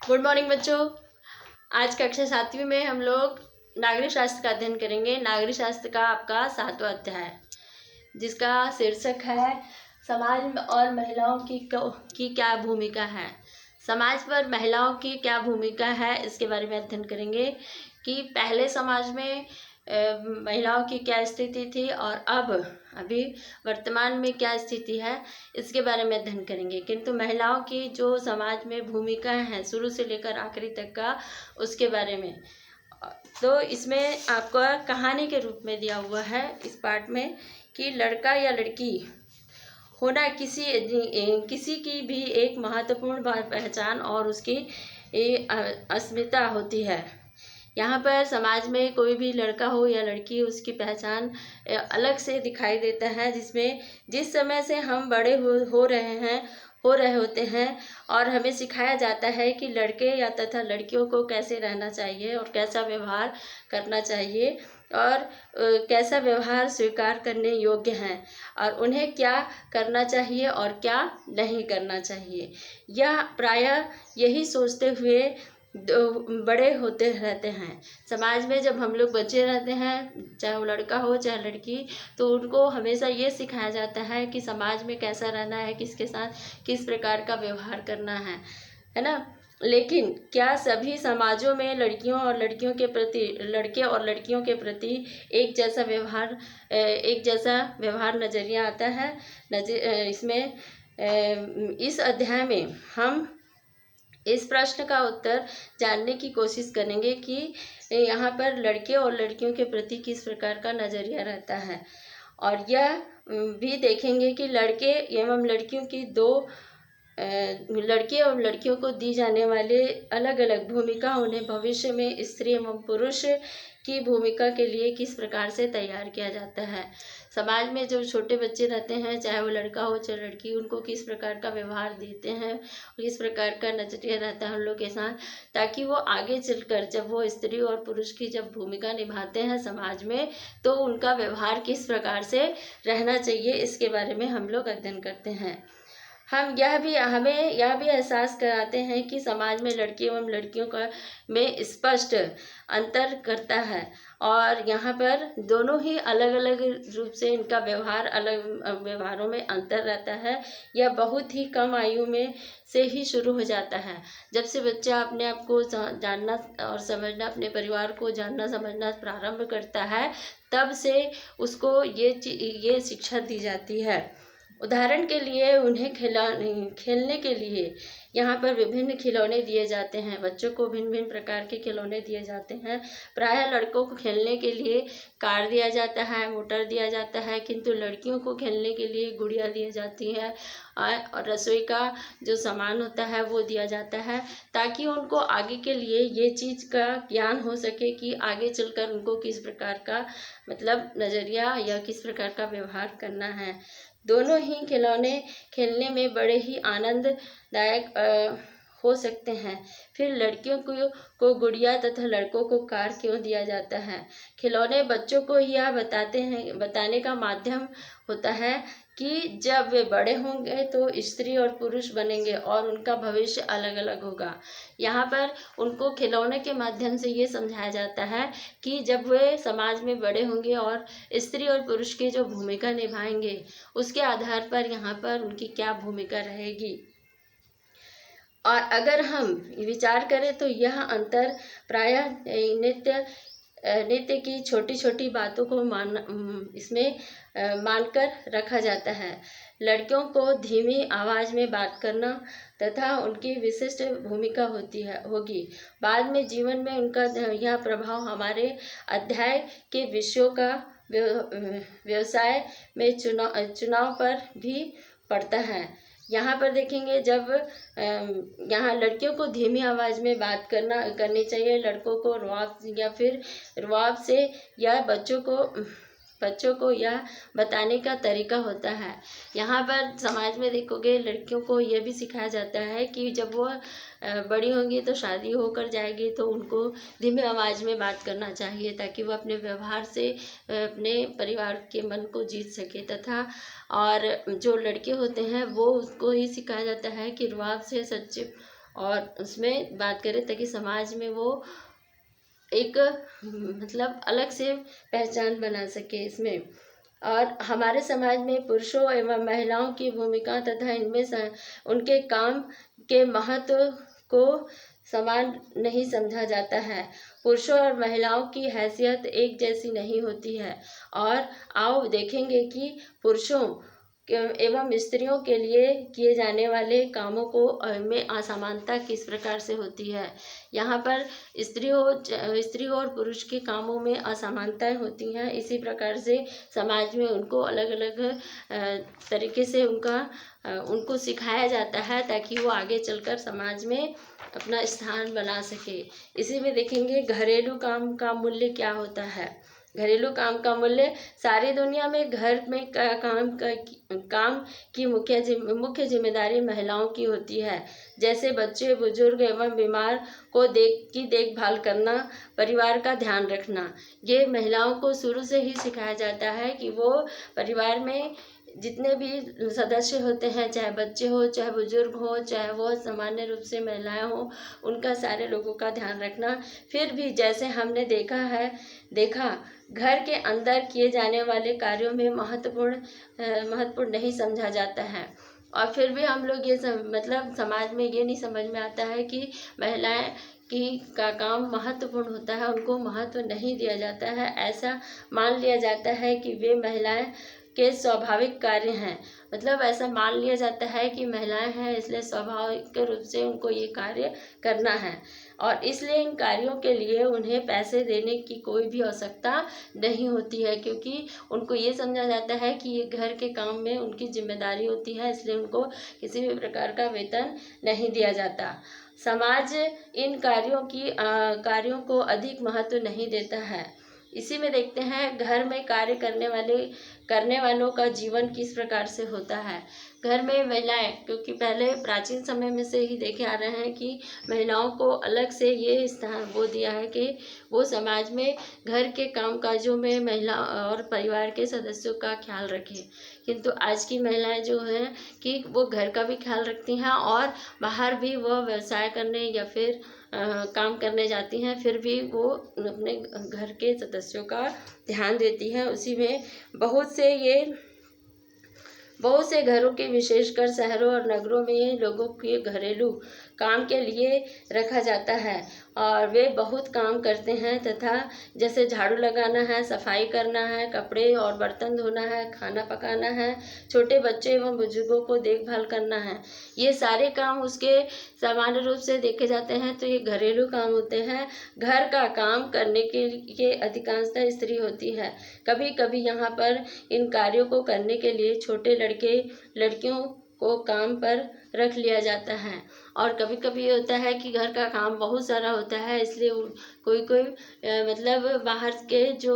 Good morning बच्चों। आज कक्षा 7वीं में हम लोग नागरिक शास्त्र का अध्ययन करेंगे। नागरिक शास्त्र का आपका 7वां अध्याय, जिसका शीर्षक है समाज और महिलाओं की क्या भूमिका है। समाज पर महिलाओं की क्या भूमिका है, इसके बारे में अध्ययन करेंगे कि पहले समाज में महिलाओं की क्या स्थिति थी और अभी वर्तमान में क्या स्थिति है, इसके बारे में अध्ययन करेंगे। किंतु महिलाओं की जो समाज में भूमिका है शुरू से लेकर आखिरी तक का, उसके बारे में तो इसमें आपको कहानी के रूप में दिया हुआ है इस पाठ में कि लड़का या लड़की होना किसी की भी एक महत्वपूर्ण पहचान और उसकी अस्मिता होती है। यहाँ पर समाज में कोई भी लड़का हो या लड़की, उसकी पहचान अलग से दिखाई देता है, जिसमें जिस समय से हम बड़े हो रहे होते हैं और हमें सिखाया जाता है कि लड़के या तथा लड़कियों को कैसे रहना चाहिए और कैसा व्यवहार करना चाहिए और कैसा व्यवहार स्वीकार करने योग्य हैं और उन्हें क्या करना चाहिए और क्या नहीं करना चाहिए। यह प्रायः यही सोचते हुए बड़े होते रहते हैं। समाज में जब हम लोग बच्चे रहते हैं, चाहे वो लड़का हो चाहे लड़की, तो उनको हमेशा ये सिखाया जाता है कि समाज में कैसा रहना है, किसके साथ किस प्रकार का व्यवहार करना है ना। लेकिन क्या सभी समाजों में लड़के और लड़कियों के प्रति एक जैसा व्यवहार नज़रिया आता है? इसमें इस अध्याय में हम इस प्रश्न का उत्तर जानने की कोशिश करेंगे कि यहाँ पर लड़के और लड़कियों के प्रति किस प्रकार का नज़रिया रहता है, और यह भी देखेंगे कि लड़के एवं लड़कियों की लड़के और लड़कियों को दी जाने वाले अलग अलग भूमिका उन्हें भविष्य में स्त्री एवं पुरुष की भूमिका के लिए किस प्रकार से तैयार किया जाता है। समाज में जो छोटे बच्चे रहते हैं, चाहे वो लड़का हो चाहे लड़की, उनको किस प्रकार का व्यवहार देते हैं, किस प्रकार का नजरिया रहता है उन लोग के साथ, ताकि वो आगे चलकर जब वो स्त्री और पुरुष की जब भूमिका निभाते हैं समाज में, तो उनका व्यवहार किस प्रकार से रहना चाहिए, इसके बारे में हम लोग अध्ययन करते हैं। हमें यह भी एहसास कराते हैं कि समाज में लड़के एवं लड़कियों का में स्पष्ट अंतर करता है और यहाँ पर दोनों ही अलग अलग रूप से इनका व्यवहारों में अंतर रहता है। यह बहुत ही कम आयु में से ही शुरू हो जाता है। जब से बच्चा अपने आप को जानना और समझना, अपने परिवार को जानना समझना प्रारंभ करता है, तब से उसको ये शिक्षा दी जाती है। उदाहरण के लिए उन्हें खेलने के लिए यहाँ पर विभिन्न खिलौने दिए जाते हैं। बच्चों को भिन्न भिन्न प्रकार के खिलौने दिए जाते हैं। प्रायः लड़कों को खेलने के लिए कार दिया जाता है, मोटर दिया जाता है, किंतु लड़कियों को खेलने के लिए गुड़िया दी जाती है और रसोई का जो सामान होता है वो दिया जाता है, ताकि उनको आगे के लिए ये चीज़ का ज्ञान हो सके कि आगे चलकर उनको किस प्रकार का नज़रिया या किस प्रकार का व्यवहार करना है। दोनों ही खिलौने खेलने में बड़े ही आनंददायक हो सकते हैं। फिर लड़कियों को गुड़िया तथा लड़कों को कार क्यों दिया जाता है? खिलौने बच्चों को यह बताने का माध्यम होता है कि जब वे बड़े होंगे तो स्त्री और पुरुष बनेंगे और उनका भविष्य अलग अलग होगा। यहाँ पर उनको खिलौने के माध्यम से ये समझाया जाता है कि जब वे समाज में बड़े होंगे और स्त्री और पुरुष की जो भूमिका निभाएंगे, उसके आधार पर यहाँ पर उनकी क्या भूमिका रहेगी। और अगर हम विचार करें तो यह अंतर प्रायः नित्य की छोटी छोटी बातों को मानकर रखा जाता है। लड़कियों को धीमी आवाज़ में बात करना तथा उनकी विशिष्ट भूमिका होगी। बाद में जीवन में उनका यह प्रभाव हमारे अध्याय के विषयों का व्यवसाय में चुनाव पर भी पड़ता है। यहाँ पर देखेंगे, जब यहाँ लड़कियों को धीमी आवाज़ में बात करनी चाहिए, लड़कों को रुआब से या बच्चों को यह बताने का तरीका होता है। यहाँ पर समाज में देखोगे लड़कियों को यह भी सिखाया जाता है कि जब वो बड़ी होंगी तो शादी होकर जाएगी तो उनको धीमी आवाज़ में बात करना चाहिए, ताकि वो अपने व्यवहार से अपने परिवार के मन को जीत सके। तथा और जो लड़के होते हैं वो उसको ही सिखाया जाता है कि रुआब से और उसमें बात करें ताकि समाज में वो एक मतलब अलग से पहचान बना सके इसमें। और हमारे समाज में पुरुषों एवं महिलाओं की भूमिका तथा उनके काम के महत्व को समान नहीं समझा जाता है। पुरुषों और महिलाओं की हैसियत एक जैसी नहीं होती है। और आओ देखेंगे कि पुरुषों एवं स्त्रियों के लिए किए जाने वाले कामों को में असमानता किस प्रकार से होती है। यहाँ पर स्त्री और पुरुष के कामों में असमानताएं होती हैं। इसी प्रकार से समाज में उनको अलग अलग तरीके से उनको सिखाया जाता है ताकि वो आगे चलकर समाज में अपना स्थान बना सके। इसी में देखेंगे घरेलू काम का मूल्य क्या होता है। घरेलू काम का मूल्य सारी दुनिया में घर में काम की मुख्य जिम्मेदारी महिलाओं की होती है। जैसे बच्चे, बुजुर्ग एवं बीमार को देखभाल करना, परिवार का ध्यान रखना। ये महिलाओं को शुरू से ही सिखाया जाता है कि वो परिवार में जितने भी सदस्य होते हैं, चाहे बच्चे हो, चाहे बुजुर्ग हो, चाहे वो सामान्य रूप से महिलाएं हो, उनका सारे लोगों का ध्यान रखना। फिर भी जैसे हमने देखा घर के अंदर किए जाने वाले कार्यों में महत्वपूर्ण नहीं समझा जाता है। और फिर भी हम लोग मतलब समाज में ये नहीं समझ में आता है कि महिलाएं का काम महत्वपूर्ण होता है, उनको महत्व नहीं दिया जाता है। ऐसा मान लिया जाता है कि वे महिलाएं के स्वाभाविक कार्य हैं। मतलब ऐसा मान लिया जाता है कि महिलाएं हैं इसलिए स्वाभाविक रूप से उनको ये कार्य करना है, और इसलिए इन कार्यों के लिए उन्हें पैसे देने की कोई भी आवश्यकता नहीं होती है, क्योंकि उनको ये समझा जाता है कि ये घर के काम में उनकी जिम्मेदारी होती है, इसलिए उनको किसी भी प्रकार का वेतन नहीं दिया जाता। समाज इन कार्यों को अधिक महत्व नहीं देता है। इसी में देखते हैं घर में कार्य करने वालों का जीवन किस प्रकार से होता है। घर में महिलाएं, क्योंकि पहले प्राचीन समय में से ही देखे आ रहे हैं कि महिलाओं को अलग से ये स्थान वो दिया है कि वो समाज में घर के कामकाजों में महिला और परिवार के सदस्यों का ख्याल रखें। किंतु आज की महिलाएं जो हैं कि वो घर का भी ख्याल रखती हैं और बाहर भी वो व्यवसाय करने या फिर काम करने जाती हैं, फिर भी वो अपने घर के सदस्यों का ध्यान देती हैं। उसी में बहुत से घरों के, विशेषकर शहरों और नगरों में, लोगों के घरेलू काम के लिए रखा जाता है और वे बहुत काम करते हैं तथा जैसे झाड़ू लगाना है, सफाई करना है, कपड़े और बर्तन धोना है, खाना पकाना है, छोटे बच्चे एवं बुजुर्गों को देखभाल करना है। ये सारे काम उसके सामान्य रूप से देखे जाते हैं तो ये घरेलू काम होते हैं। घर का काम करने के लिए अधिकांशतः स्त्री होती है। कभी कभी यहाँ पर इन कार्यों को करने के लिए छोटे लड़कियों को काम पर रख लिया जाता है। और कभी कभी ये होता है कि घर का काम बहुत सारा होता है, इसलिए कोई मतलब बाहर के जो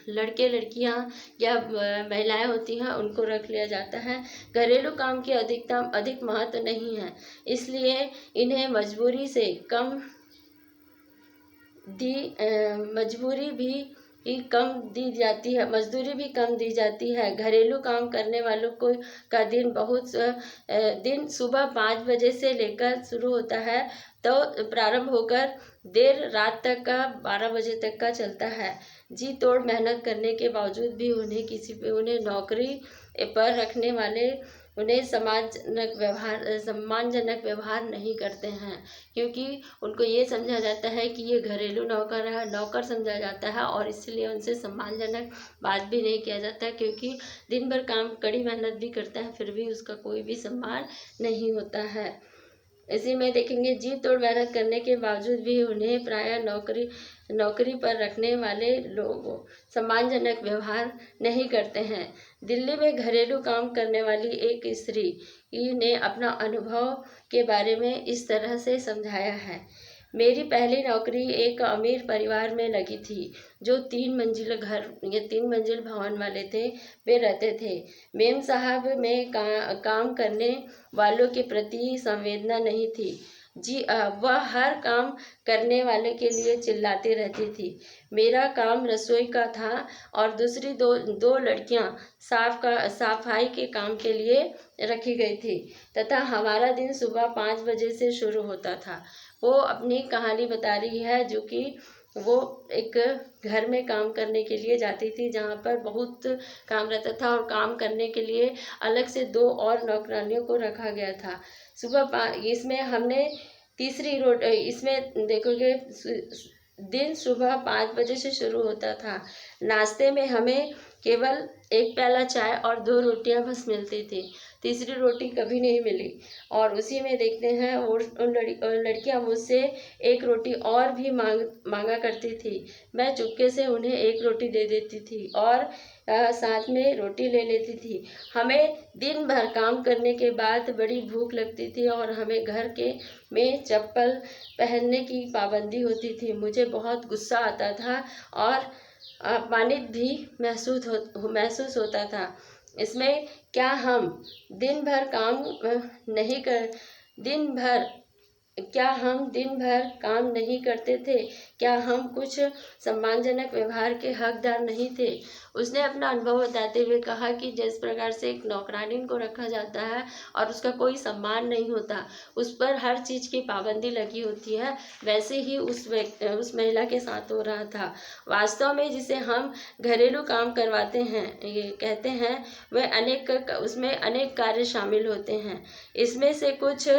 लड़के लड़कियां या महिलाएं होती हैं उनको रख लिया जाता है। घरेलू काम की अधिक महत्व नहीं है, इसलिए इन्हें मजबूरी मजदूरी भी कम दी जाती है। घरेलू काम करने वालों का दिन सुबह 5 बजे से लेकर शुरू होता है तो प्रारंभ होकर देर रात तक का 12 बजे तक का चलता है। जी तोड़ मेहनत करने के बावजूद भी उन्हें नौकरी पर रखने वाले उन्हें सम्मानजनक व्यवहार नहीं करते हैं, क्योंकि उनको ये समझा जाता है कि ये घरेलू नौकर समझा जाता है और इसलिए उनसे सम्मानजनक बात भी नहीं किया जाता, क्योंकि दिन भर काम कड़ी मेहनत भी करता है फिर भी उसका कोई भी सम्मान नहीं होता है। इसी में देखेंगे जी तोड़ मेहनत करने के बावजूद भी उन्हें प्रायः नौकरी पर रखने वाले लोग सम्मानजनक व्यवहार नहीं करते हैं। दिल्ली में घरेलू काम करने वाली एक स्त्री ने अपना अनुभव के बारे में इस तरह से समझाया है। मेरी पहली नौकरी एक अमीर परिवार में लगी थी जो 3 मंजिल भवन वाले थे। वे रहते थे। मेम साहब में काम करने वालों के प्रति संवेदना नहीं थी। वह हर काम करने वाले के लिए चिल्लाती रहती थी। मेरा काम रसोई का था और दूसरी दो लड़कियां सफाई के काम के लिए रखी गई थी तथा हमारा दिन सुबह 5 बजे से शुरू होता था। वो अपनी कहानी बता रही है, जो कि वो एक घर में काम करने के लिए जाती थी जहाँ पर बहुत काम रहता था और काम करने के लिए अलग से 2 और नौकरानियों को रखा गया था। इसमें हमने इसमें देखोगे दिन सुबह 5 बजे से शुरू होता था। नाश्ते में हमें केवल 1 प्याला चाय और 2 रोटियां बस मिलती थी। तीसरी रोटी कभी नहीं मिली। और उसी में देखते हैं उन लड़कियां मुझसे 1 रोटी और भी मांगा करती थी। मैं चुपके से उन्हें 1 रोटी दे देती थी और साथ में रोटी ले लेती थी। हमें दिन भर काम करने के बाद बड़ी भूख लगती थी और हमें घर के में चप्पल पहनने की पाबंदी होती थी। मुझे बहुत गुस्सा आता था और अपमानित भी महसूस होता था। इसमें क्या हम दिन भर काम नहीं कर दिन भर क्या हम दिन भर काम नहीं करते थे? क्या हम कुछ सम्मानजनक व्यवहार के हकदार नहीं थे? उसने अपना अनुभव बताते हुए कहा कि जिस प्रकार से एक नौकरानी को रखा जाता है और उसका कोई सम्मान नहीं होता, उस पर हर चीज़ की पाबंदी लगी होती है, वैसे ही उस महिला के साथ हो रहा था। वास्तव में जिसे हम घरेलू काम करवाते हैं, ये कहते हैं, वह उसमें अनेक कार्य शामिल होते हैं। इसमें से कुछ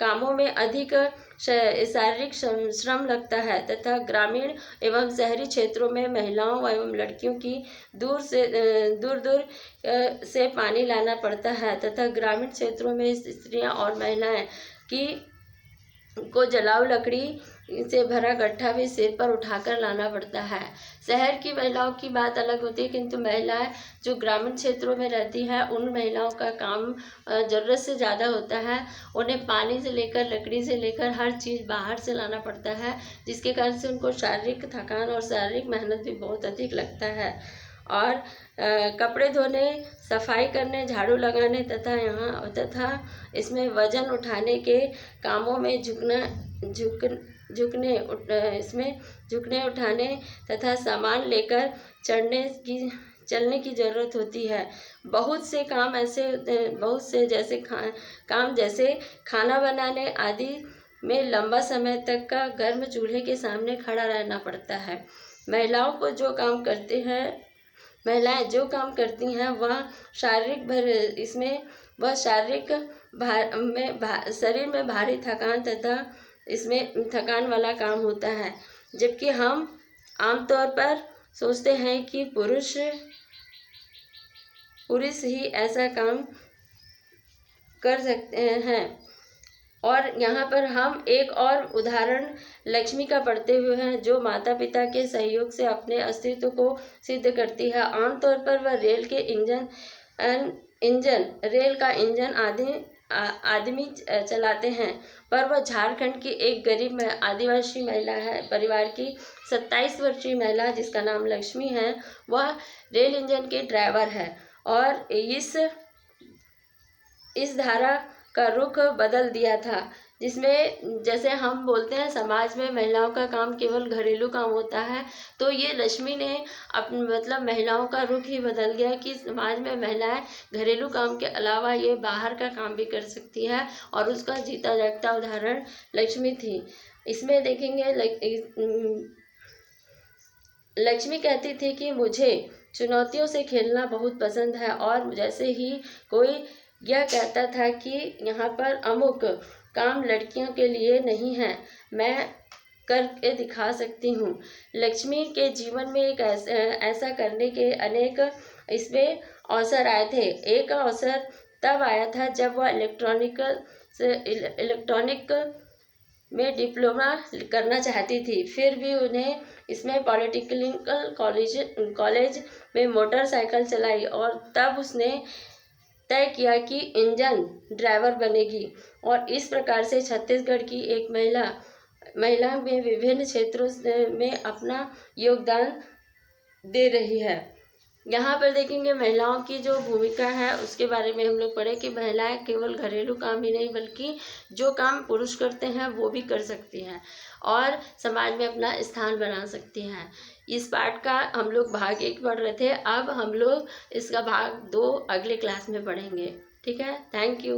कामों में अधिक शारीरिक श्रम लगता है तथा ग्रामीण एवं शहरी क्षेत्रों में महिलाओं एवं लड़कियों की दूर दूर से पानी लाना पड़ता है तथा ग्रामीण क्षेत्रों में स्त्रियां और महिलाएं को जलाऊ लकड़ी से भरा गट्ठा भी सिर पर उठाकर लाना पड़ता है। शहर की महिलाओं की बात अलग होती है, किंतु महिलाएं जो ग्रामीण क्षेत्रों में रहती हैं, उन महिलाओं का काम ज़रूरत से ज़्यादा होता है। उन्हें पानी से लेकर लकड़ी से लेकर हर चीज़ बाहर से लाना पड़ता है, जिसके कारण से उनको शारीरिक थकान और शारीरिक मेहनत भी बहुत अधिक लगता है। और कपड़े धोने, सफाई करने, झाड़ू लगाने तथा इसमें वजन उठाने के कामों में झुकने उठाने तथा सामान लेकर चलने की ज़रूरत होती है। बहुत से काम जैसे खाना बनाने आदि में लंबा समय तक का गर्म चूल्हे के सामने खड़ा रहना पड़ता है। महिलाएं जो काम करती हैं वह शरीर में भारी थकान तथा इसमें थकान वाला काम होता है, जबकि हम आमतौर पर सोचते हैं कि पुरुष ही ऐसा काम कर सकते हैं। और यहाँ पर हम एक और उदाहरण लक्ष्मी का पढ़ते हुए हैं, जो माता पिता के सहयोग से अपने अस्तित्व को सिद्ध करती है। आमतौर पर वह रेल का इंजन आदमी चलाते हैं, पर वह झारखंड की एक गरीब आदिवासी महिला है। परिवार की 27 वर्षीय महिला, जिसका नाम लक्ष्मी है, वह रेल इंजन की ड्राइवर है और इस धारा का रुख बदल दिया था, जिसमें जैसे हम बोलते हैं समाज में महिलाओं का काम केवल घरेलू काम होता है, तो ये लक्ष्मी ने महिलाओं का रुख ही बदल गया कि समाज में महिलाएं घरेलू काम के अलावा ये बाहर का काम भी कर सकती है, और उसका जीता जागता उदाहरण लक्ष्मी थी। इसमें देखेंगे लक्ष्मी कहती थी कि मुझे चुनौतियों से खेलना बहुत पसंद है, और जैसे ही कोई यह कहता था कि यहाँ पर अमुक काम लड़कियों के लिए नहीं है, मैं करके दिखा सकती हूँ। लक्ष्मी के जीवन में एक ऐसा करने के अनेक इसमें अवसर आए थे। एक अवसर तब आया था जब वह इलेक्ट्रॉनिक में डिप्लोमा करना चाहती थी, फिर भी उन्हें इसमें पॉलिटेक्निकल कॉलेज में मोटरसाइकिल चलाई और तब उसने तय किया कि इंजन ड्राइवर बनेगी, और इस प्रकार से छत्तीसगढ़ की एक महिला में विभिन्न क्षेत्रों में अपना योगदान दे रही है। यहाँ पर देखेंगे महिलाओं की जो भूमिका है उसके बारे में हम लोग पढ़े कि महिलाएं केवल घरेलू काम ही नहीं बल्कि जो काम पुरुष करते हैं वो भी कर सकती हैं और समाज में अपना स्थान बना सकती हैं। इस पाठ का हम लोग भाग 1 पढ़ रहे थे, अब हम लोग इसका भाग 2 अगले क्लास में पढ़ेंगे। ठीक है, थैंक यू।